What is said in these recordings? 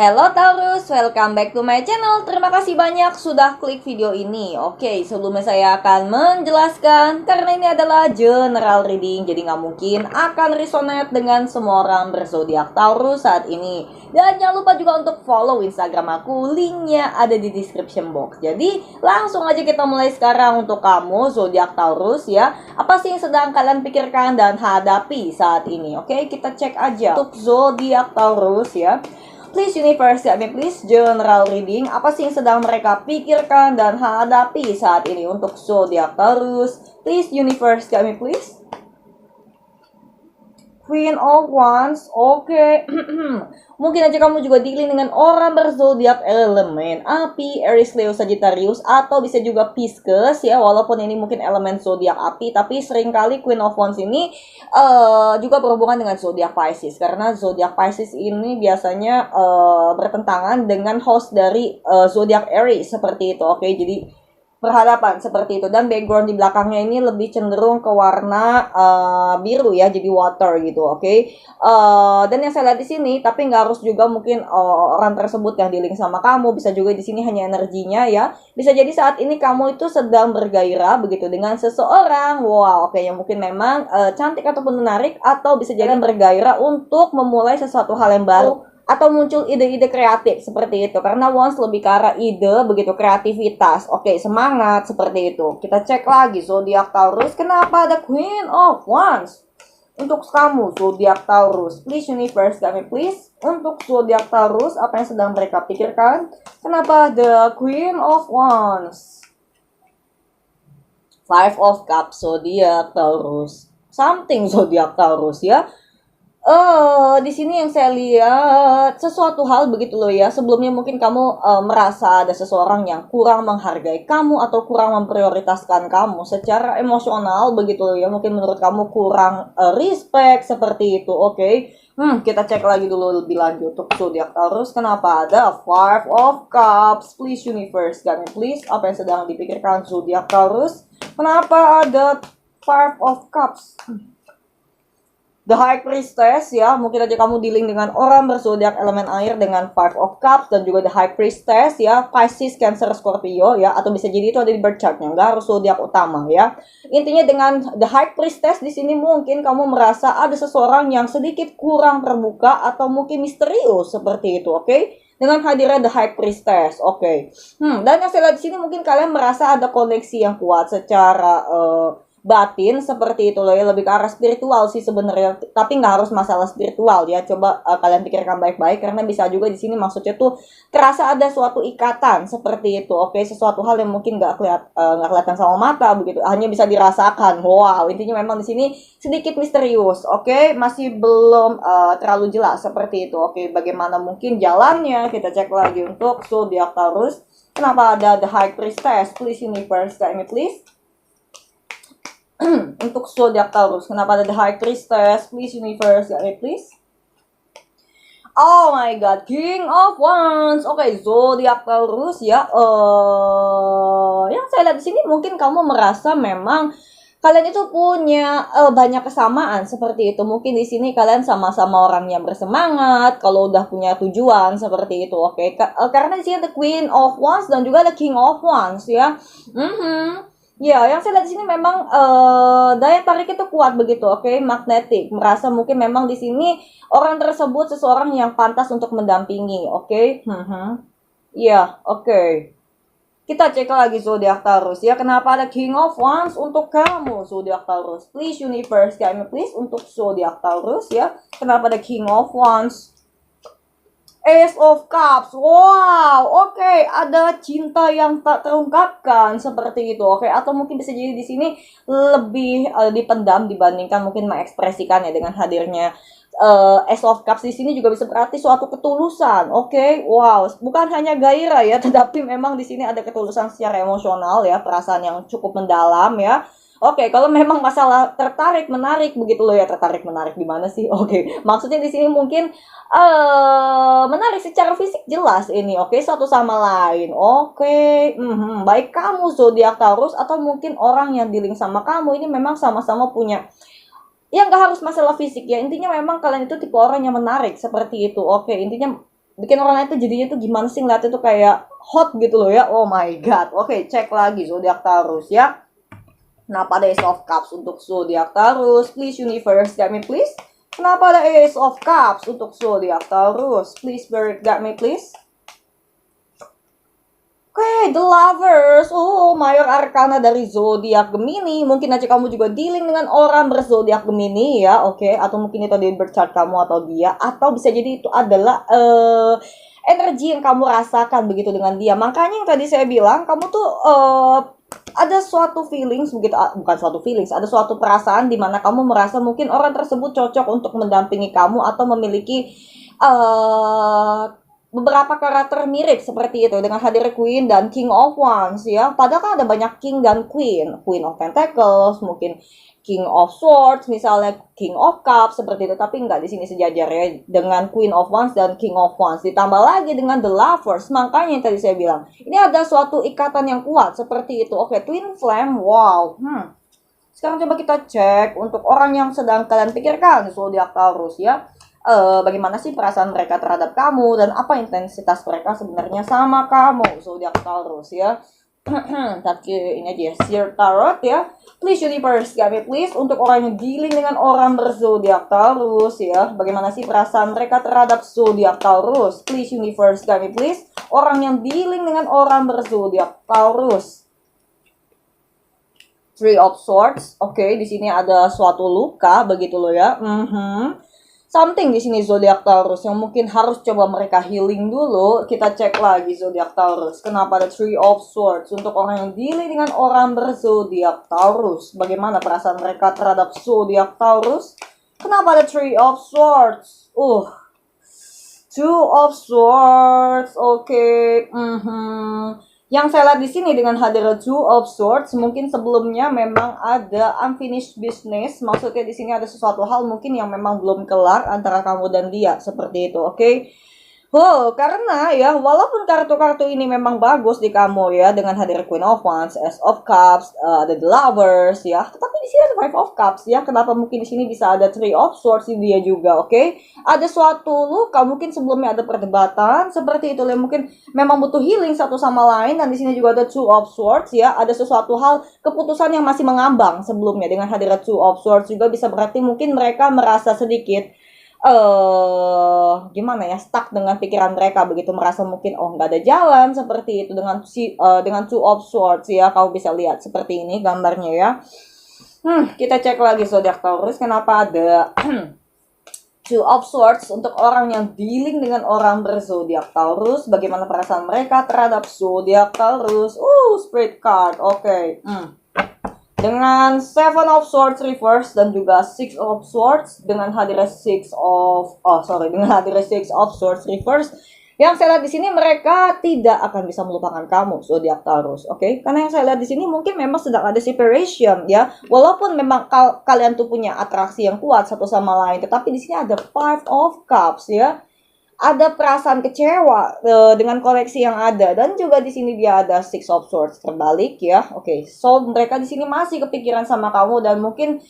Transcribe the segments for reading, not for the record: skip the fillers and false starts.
Hello Taurus, welcome back to my channel. Terima kasih banyak sudah klik video ini. Oke, sebelumnya saya akan menjelaskan, karena ini adalah general reading, jadi nggak mungkin akan resonate dengan semua orang berzodiak Taurus saat ini. Dan jangan lupa juga untuk follow Instagram aku, linknya ada di description box. Jadi langsung aja kita mulai sekarang untuk kamu zodiak Taurus ya. Apa sih yang sedang kalian pikirkan dan hadapi saat ini? Oke, kita cek aja untuk zodiak Taurus ya. Please universe, please general reading. Apa sih yang sedang mereka pikirkan dan hadapi saat ini untuk zodiak Taurus? Please universe, please. Queen of Wands, oke. Mungkin aja kamu juga dealing dengan orang berzodiak elemen api, Aries, Leo, Sagittarius, atau bisa juga Pisces ya. Walaupun ini mungkin elemen zodiak api, tapi seringkali Queen of Wands ini juga berhubungan dengan zodiak Pisces, karena zodiak Pisces ini biasanya bertentangan dengan host dari zodiak Aries seperti itu. Oke, jadi berhadapan seperti itu, dan background di belakangnya ini lebih cenderung ke warna biru ya, jadi water gitu. Oke. Dan yang saya lihat di sini, tapi nggak harus juga mungkin orang tersebut yang dealing sama kamu, bisa juga di sini hanya energinya ya. Bisa jadi saat ini kamu itu sedang bergairah begitu dengan seseorang, wow, oke, yang mungkin memang cantik ataupun menarik, atau bisa jadi bergairah untuk memulai sesuatu hal yang baru, atau muncul ide-ide kreatif seperti itu, karena Wands lebih ke arah ide begitu, kreativitas. Oke, semangat seperti itu. Kita cek lagi zodiak Taurus, kenapa ada Queen of Wands untuk kamu zodiak Taurus? Please universe, please, untuk zodiak Taurus apa yang sedang mereka pikirkan? Kenapa ada Queen of Wands? Five of Cups zodiak Taurus, something zodiak Taurus ya. Di sini yang saya lihat sesuatu hal begitu loh ya. Sebelumnya mungkin kamu merasa ada seseorang yang kurang menghargai kamu atau kurang memprioritaskan kamu secara emosional begitu loh ya. Mungkin menurut kamu kurang respect seperti itu. Oke. Kita cek lagi dulu lebih lanjut untuk zodiak Taurus. Kenapa ada Five of Cups? Please universe, please, apa yang sedang dipikirkan zodiak Taurus? Kenapa ada Five of Cups? The High Priestess ya, mungkin aja kamu dealing dengan orang berzodiak elemen air dengan Five of Cups, dan juga The High Priestess ya, Pisces, Cancer, Scorpio ya, atau bisa jadi itu ada di birth chartnya, nggak harus zodiak utama ya. Intinya dengan The High Priestess di sini mungkin kamu merasa ada seseorang yang sedikit kurang terbuka atau mungkin misterius seperti itu, oke? Dengan hadirnya The High Priestess, oke. Dan yang saya lihat di sini mungkin kalian merasa ada koneksi yang kuat secara batin seperti itu loh ya, lebih ke arah spiritual sih sebenarnya, tapi nggak harus masalah spiritual ya. Coba kalian pikirkan baik-baik, karena bisa juga di sini maksudnya tuh terasa ada suatu ikatan seperti itu. Oke, sesuatu hal yang mungkin nggak kelihatan sama mata begitu, hanya bisa dirasakan. Wow, intinya memang di sini sedikit misterius. Oke, masih belum terlalu jelas seperti itu. Oke, bagaimana mungkin jalannya, kita cek lagi untuk zodiak Taurus. Kenapa ada The High Priestess? Please universe, please. Untuk zodiak Taurus, kenapa ada The High Priestess? Please universe, please. Oh my god, King of Wands. Oke, zodiak Taurus ya. Yang saya lihat di sini mungkin kamu merasa memang kalian itu punya banyak kesamaan seperti itu. Mungkin di sini kalian sama-sama orang yang bersemangat kalau udah punya tujuan seperti itu. Oke, karena di sini ada Queen of Wands dan juga ada King of Wands ya. Ya, yang saya lihat di sini memang daya tarik itu kuat begitu, oke, magnetik. Merasa mungkin memang di sini orang tersebut seseorang yang pantas untuk mendampingi, oke. Ya, oke. Kita cek lagi zodiak Taurus ya. Kenapa ada King of Wands untuk kamu zodiak Taurus? Please universe, please, untuk zodiak Taurus ya. Kenapa ada King of Wands? Ace of Cups, wow, oke, ada cinta yang tak terungkapkan seperti itu, oke, atau mungkin bisa jadi di sini lebih dipendam dibandingkan mungkin mengekspresikannya. Dengan hadirnya Ace of Cups di sini juga bisa berarti suatu ketulusan, oke, wow, bukan hanya gairah ya, tetapi memang di sini ada ketulusan secara emosional ya, perasaan yang cukup mendalam ya. Oke, kalau memang masalah tertarik menarik begitu loh ya, tertarik menarik di mana sih? Oke, maksudnya di sini mungkin menarik secara fisik jelas ini, oke, satu sama lain. Oke, baik kamu zodiak Taurus atau mungkin orang yang dealing sama kamu ini memang sama-sama punya, ya nggak harus masalah fisik ya, intinya memang kalian itu tipe orang yang menarik seperti itu. Oke, intinya bikin orang lain tuh jadinya tuh gimana sih ngeliatnya tuh kayak hot gitu loh ya. Oh my god. Oke, cek lagi zodiak Taurus ya. Kenapa ada Ace of Cups untuk zodiak Taurus? Please universe, guide me please. Kenapa ada Ace of Cups untuk zodiak Taurus? Please guide me please. Oke, The Lovers. Oh, Mayor Arcana dari zodiak Gemini. Mungkin aja kamu juga dealing dengan orang berzodiak Gemini ya, oke? Atau mungkin itu di birth chart kamu atau dia, atau bisa jadi itu adalah energi yang kamu rasakan begitu dengan dia. Makanya yang tadi saya bilang, kamu tuh ada suatu feelings begitu, bukan suatu feelings, ada suatu perasaan di mana kamu merasa mungkin orang tersebut cocok untuk mendampingi kamu atau memiliki beberapa karakter mirip seperti itu dengan hadir Queen dan King of Wands ya. Padahal kan ada banyak King dan Queen, Queen of Pentacles, mungkin King of Swords, misalnya King of Cups seperti itu, tapi nggak di sini sejajar ya dengan Queen of Wands dan King of Wands. Ditambah lagi dengan The Lovers, makanya yang tadi saya bilang ini ada suatu ikatan yang kuat seperti itu. Oke, Twin Flame, wow. Sekarang coba kita cek untuk orang yang sedang kalian pikirkan zodiak Taurus ya. Bagaimana sih perasaan mereka terhadap kamu dan apa intensitas mereka sebenarnya sama kamu zodiak Taurus ya. Tapi ini aja ya, Seer Tarot ya. Please universe, guide me please untuk orang yang dealing dengan orang berzodiak Taurus ya. Bagaimana sih perasaan mereka terhadap zodiak Taurus? Please universe, guide me please orang yang dealing dengan orang berzodiak Taurus. Three of Swords. Oke, di sini ada suatu luka begitu loh ya. Something di sini zodiak Taurus yang mungkin harus coba mereka healing dulu. Kita cek lagi zodiak Taurus. Kenapa ada Three of Swords untuk orang yang dealing dengan orang berzodiak Taurus? Bagaimana perasaan mereka terhadap zodiak Taurus? Kenapa ada Three of Swords? Two of Swords. Oke. Yang saya lihat di sini dengan hadir Two of Swords, mungkin sebelumnya memang ada unfinished business. Maksudnya di sini ada sesuatu hal mungkin yang memang belum kelar antara kamu dan dia, seperti itu, oke? Karena ya, walaupun kartu-kartu ini memang bagus di kamu ya, dengan hadir Queen of Wands, Ace of Cups, ada The Lovers ya, tetapi di sini ada Five of Cups ya. Kenapa mungkin di sini bisa ada Three of Swords di dia juga, oke? Ada suatu luka, mungkin sebelumnya ada perdebatan seperti itu, yang mungkin memang butuh healing satu sama lain. Dan di sini juga ada Two of Swords ya, ada sesuatu hal keputusan yang masih mengambang sebelumnya. Dengan hadir Two of Swords juga bisa berarti mungkin mereka merasa sedikit gimana ya, stuck dengan pikiran mereka begitu, merasa mungkin nggak ada jalan seperti itu dengan Two of Swords ya. Kau bisa lihat seperti ini gambarnya ya. Kita cek lagi zodiak Taurus, kenapa ada Two of Swords untuk orang yang dealing dengan orang berzodiak Taurus. Bagaimana perasaan mereka terhadap zodiak Taurus? Spirit card, oke. Dengan Seven of Swords reverse dan juga Six of Swords dengan hadirnya Six of Swords reverse. Yang saya lihat di sini mereka tidak akan bisa melupakan kamu zodiak Taurus, oke? Karena yang saya lihat di sini mungkin memang sedang ada separation ya. Walaupun memang kalian tuh punya atraksi yang kuat satu sama lain, tetapi di sini ada Five of Cups ya. Ada perasaan kecewa dengan koleksi yang ada, dan juga di sini dia ada Six of Swords terbalik ya. Oke, so mereka di sini masih kepikiran sama kamu dan mungkin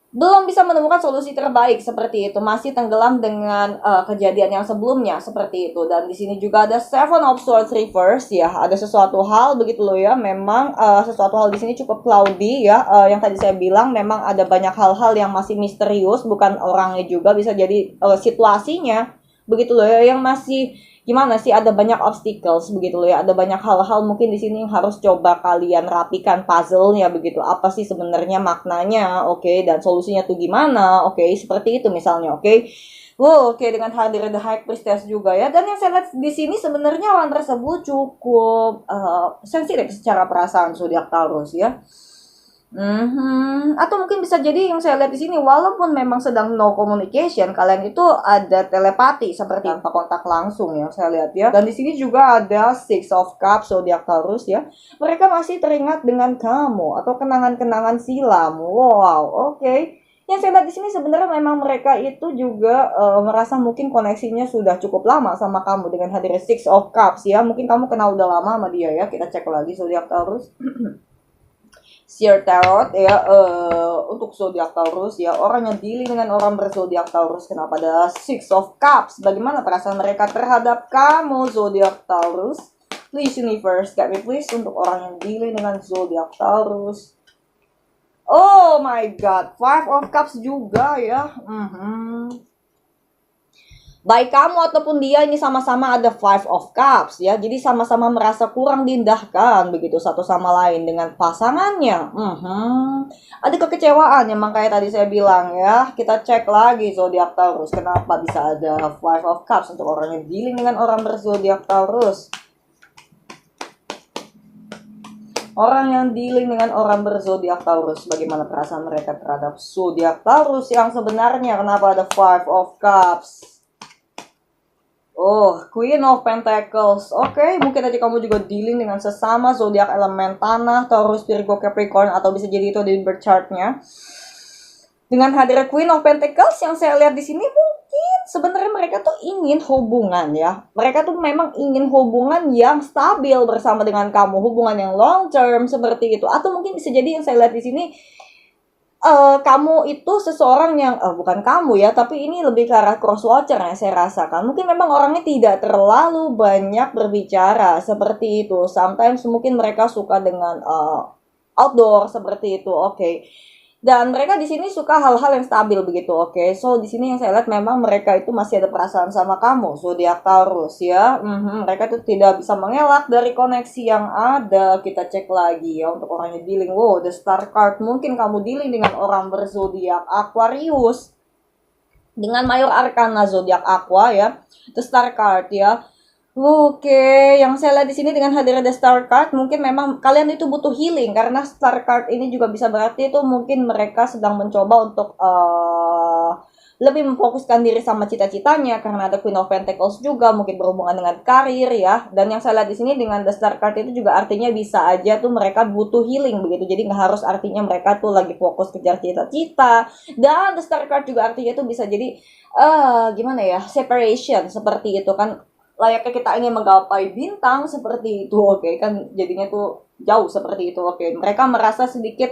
belum bisa menemukan solusi terbaik seperti itu, masih tenggelam dengan kejadian yang sebelumnya seperti itu. Dan di sini juga ada Seven of Swords reverse ya, ada sesuatu hal begitu loh ya. Memang sesuatu hal di sini cukup cloudy ya. Yang tadi saya bilang memang ada banyak hal-hal yang masih misterius, bukan orangnya juga, bisa jadi situasinya begitu loh ya, yang masih gimana sih, ada banyak obstacles begitu loh ya, ada banyak hal-hal mungkin di sini yang harus coba kalian rapikan puzzle-nya begitu, apa sih sebenarnya maknanya, oke, dan solusinya tuh gimana, oke, seperti itu misalnya, oke. Oke, dengan hadir The High Priestess juga ya. Dan yang saya lihat di sini sebenarnya orang tersebut cukup sensitif secara perasaan zodiak Taurus ya. Atau mungkin bisa jadi yang saya lihat di sini, walaupun memang sedang no communication, kalian itu ada telepati seperti tanpa kontak langsung ya, saya lihat ya. Dan di sini juga ada Six of Cups zodiak Taurus ya. Mereka masih teringat dengan kamu atau kenangan-kenangan silam. Wow, oke. Yang saya lihat di sini sebenarnya memang mereka itu juga merasa mungkin koneksinya sudah cukup lama sama kamu dengan hadirnya Six of Cups ya. Mungkin kamu kenal udah lama sama dia ya. Kita cek lagi zodiak Taurus. Seer Tarot ya, untuk zodiak Taurus ya, orang yang dealing dengan orang berzodiak Taurus. Kenapa ada Six of Cups? Bagaimana perasaan mereka terhadap kamu zodiak Taurus? Please universe, guide me please untuk orang yang dealing dengan zodiak Taurus. Oh my god, Five of Cups juga ya. Baik kamu ataupun dia ini sama-sama ada Five of Cups ya. Jadi sama-sama merasa kurang diindahkan begitu satu sama lain dengan pasangannya. Ada kekecewaan yang makanya tadi saya bilang ya. Kita cek lagi zodiak Taurus. Kenapa bisa ada Five of Cups untuk orang yang dealing dengan orang berzodiak Taurus? Orang yang dealing dengan orang berzodiak Taurus, bagaimana perasaan mereka terhadap zodiak Taurus yang sebenarnya? Kenapa ada Five of Cups? Oh, Queen of Pentacles. Oke, mungkin aja kamu juga dealing dengan sesama zodiak elemen tanah, Taurus, Virgo, Capricorn, atau bisa jadi itu di birth chart-nya. Dengan hadirnya Queen of Pentacles yang saya lihat di sini, mungkin sebenarnya mereka tuh ingin hubungan ya. Mereka tuh memang ingin hubungan yang stabil bersama dengan kamu, hubungan yang long term seperti itu. Atau mungkin bisa jadi yang saya lihat di sini, kamu itu seseorang yang bukan kamu ya, tapi ini lebih ke arah crosswatcher yang saya rasakan. Mungkin memang orangnya tidak terlalu banyak berbicara seperti itu. Sometimes mungkin mereka suka dengan outdoor seperti itu, oke. Dan mereka di sini suka hal-hal yang stabil begitu, oke. So di sini yang saya lihat memang mereka itu masih ada perasaan sama kamu, zodiak Taurus ya. Mereka tuh tidak bisa mengelak dari koneksi yang ada. Kita cek lagi ya untuk orang yang dealing. Wow, the Star card. Mungkin kamu dealing dengan orang berzodiak Aquarius dengan mayor arkana zodiak Aqua ya. The Star card ya. Oke, yang saya lihat di sini dengan hadirnya The Star Card, mungkin memang kalian itu butuh healing karena Star Card ini juga bisa berarti itu mungkin mereka sedang mencoba untuk lebih memfokuskan diri sama cita-citanya karena ada Queen of Pentacles juga mungkin berhubungan dengan karir ya. Dan yang saya lihat di sini dengan The Star Card itu juga artinya bisa aja tuh mereka butuh healing begitu. Jadi nggak harus artinya mereka tuh lagi fokus kejar cita-cita. Dan The Star Card juga artinya tuh bisa jadi gimana ya, separation seperti itu kan. Layaknya kita ingin menggapai bintang seperti itu, oke, kan jadinya tuh jauh seperti itu, oke. Mereka merasa sedikit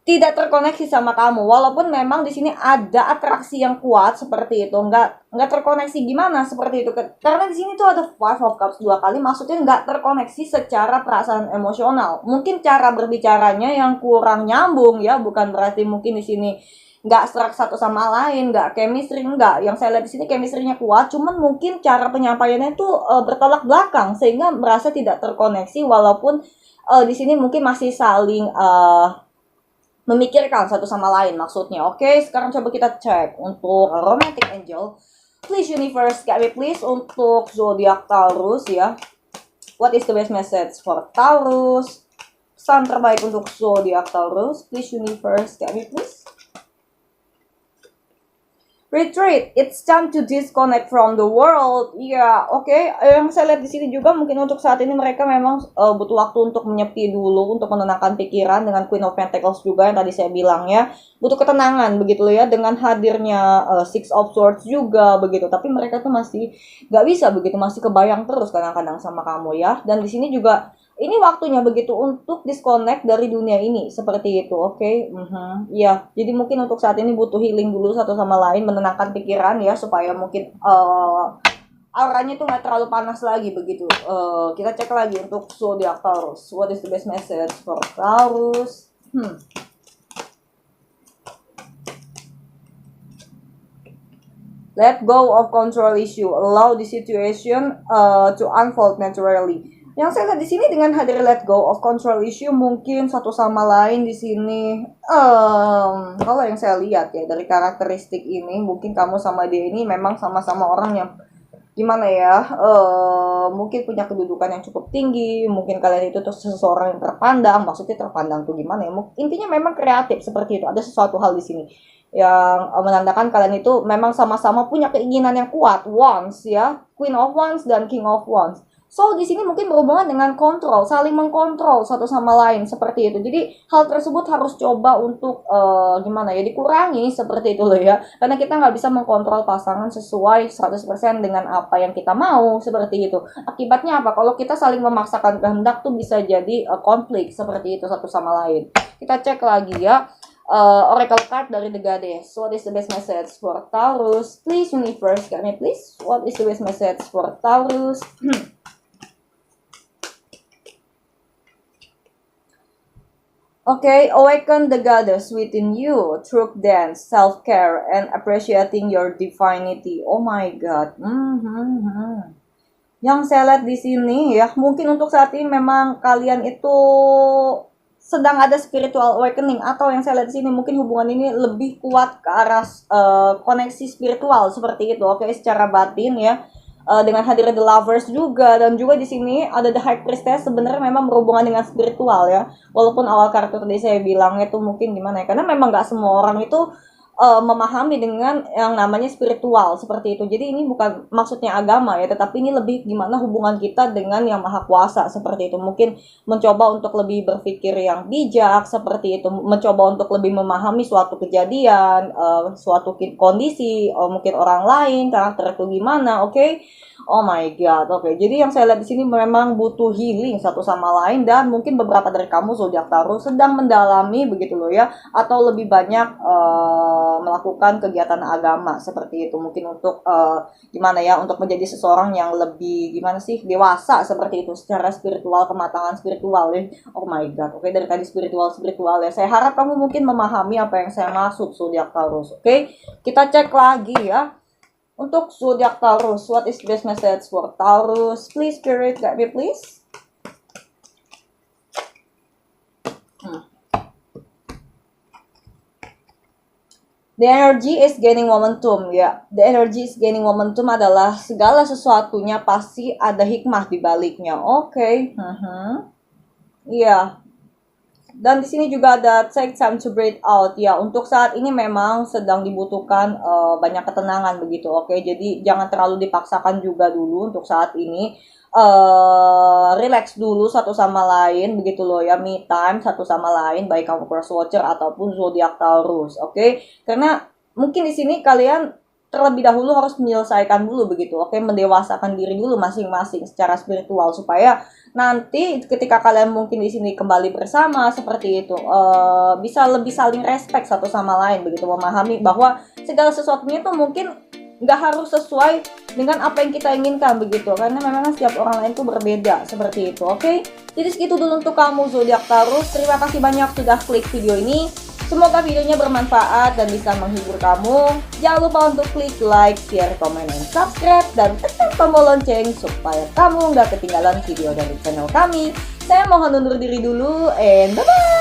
tidak terkoneksi sama kamu, walaupun memang di sini ada atraksi yang kuat seperti itu, nggak terkoneksi gimana seperti itu, karena di sini tuh ada Five of Cups 2 kali, maksudnya nggak terkoneksi secara perasaan emosional, mungkin cara berbicaranya yang kurang nyambung ya, bukan berarti mungkin di sini nggak serak satu sama lain, nggak chemistry, nggak. Yang saya lihat di sini chemistry-nya kuat, cuman mungkin cara penyampaiannya itu bertolak belakang sehingga merasa tidak terkoneksi walaupun di sini mungkin masih saling memikirkan satu sama lain maksudnya. Oke, sekarang coba kita cek untuk romantic angel. Please universe, guide me please untuk zodiak Taurus ya. What is the best message for Taurus? Pesan terbaik untuk zodiak Taurus. Please universe, guide me please. Retreat, it's time to disconnect from the world. Iya, oke. Yang saya lihat di sini juga mungkin untuk saat ini mereka memang butuh waktu untuk menyepi dulu, untuk menenangkan pikiran dengan Queen of Pentacles juga yang tadi saya bilang ya. Butuh ketenangan begitu ya dengan hadirnya Six of Swords juga begitu. Tapi mereka tuh masih nggak bisa begitu, masih kebayang terus kadang-kadang sama kamu ya. Dan di sini juga ini waktunya begitu untuk disconnect dari dunia ini seperti itu, oke? Iya, jadi mungkin untuk saat ini butuh healing dulu satu sama lain, menenangkan pikiran ya supaya mungkin auranya tuh nggak terlalu panas lagi begitu. Kita cek lagi untuk zodiak Taurus. What is the best message for Taurus? Let go of control issue. Allow the situation to unfold naturally. Yang saya lihat di sini dengan hadir let go of control issue mungkin satu sama lain di sini. Kalau yang saya lihat ya dari karakteristik ini mungkin kamu sama dia ini memang sama-sama orang yang gimana ya, mungkin punya kedudukan yang cukup tinggi, mungkin kalian itu tuh seseorang yang terpandang. Maksudnya terpandang tuh gimana ya? Intinya memang kreatif seperti itu. Ada sesuatu hal di sini yang menandakan kalian itu memang sama-sama punya keinginan yang kuat. Wands ya, Queen of Wands dan King of Wands. So, di sini mungkin berhubungan dengan kontrol, saling mengkontrol satu sama lain seperti itu. Jadi, hal tersebut harus coba untuk gimana ya, dikurangi seperti itu loh ya. Karena kita nggak bisa mengkontrol pasangan sesuai 100% dengan apa yang kita mau seperti itu. Akibatnya apa? Kalau kita saling memaksakan kehendak tuh bisa jadi konflik seperti itu satu sama lain. Kita cek lagi ya. Oracle card dari The Goddess. What is the best message for Taurus? Please, universe, can you please? What is the best message for Taurus? Okay, awaken the goddess within you, truth dance, self-care, and appreciating your divinity. Oh my God. Yang saya lihat di sini ya, mungkin untuk saat ini memang kalian itu sedang ada spiritual awakening, atau yang saya lihat di sini mungkin hubungan ini lebih kuat ke arah koneksi spiritual seperti itu. Oke, secara batin ya. Dengan hadirnya The Lovers juga, dan juga di sini ada The High Priestess, sebenarnya memang berhubungan dengan spiritual ya. Walaupun awal kartu tadi saya bilang itu mungkin gimana ya, karena memang nggak semua orang itu memahami dengan yang namanya spiritual seperti itu. Jadi ini bukan maksudnya agama ya, tetapi ini lebih gimana hubungan kita dengan yang maha kuasa seperti itu. Mungkin mencoba untuk lebih berpikir yang bijak seperti itu, mencoba untuk lebih memahami suatu kejadian, suatu kondisi, mungkin orang lain, karakter itu gimana, oke? Oh my God, oke. Jadi yang saya lihat di sini memang butuh healing satu sama lain, dan mungkin beberapa dari kamu zodiak Taurus sedang mendalami begitu loh ya, atau lebih banyak melakukan kegiatan agama seperti itu, mungkin untuk gimana ya, untuk menjadi seseorang yang lebih gimana sih, dewasa seperti itu secara spiritual, kematangan spiritual ya. Oh my God, oke. Dari tadi spiritual ya, saya harap kamu mungkin memahami apa yang saya maksud zodiak Taurus. Oke, kita cek lagi ya. Untuk zodiak Taurus, what is the best message for Taurus? Please, Spirit, guide me please. The energy is gaining momentum ya. The energy is gaining momentum adalah segala sesuatunya pasti ada hikmah di baliknya. Oke. Iya. Dan di sini juga ada take time to breathe out ya. Untuk saat ini memang sedang dibutuhkan banyak ketenangan begitu. Oke, jadi jangan terlalu dipaksakan juga dulu untuk saat ini. Relax dulu satu sama lain begitu loh ya, me time satu sama lain, baik kamu cross watcher ataupun zodiak Taurus. Oke, karena mungkin di sini kalian terlebih dahulu harus menyelesaikan dulu begitu, oke, mendewasakan diri dulu masing-masing secara spiritual, supaya nanti ketika kalian mungkin di sini kembali bersama seperti itu, bisa lebih saling respect satu sama lain begitu, memahami bahwa segala sesuatunya itu mungkin nggak harus sesuai dengan apa yang kita inginkan begitu, karena memang setiap orang lain tuh berbeda seperti itu. Oke, jadi segitu dulu untuk kamu zodiak Taurus. Terima kasih banyak sudah klik video ini. Semoga videonya bermanfaat dan bisa menghibur kamu. Jangan lupa untuk klik like, share, komen, dan subscribe, dan tekan tombol lonceng supaya kamu nggak ketinggalan video dari channel kami. Saya mohon undur diri dulu, and bye-bye!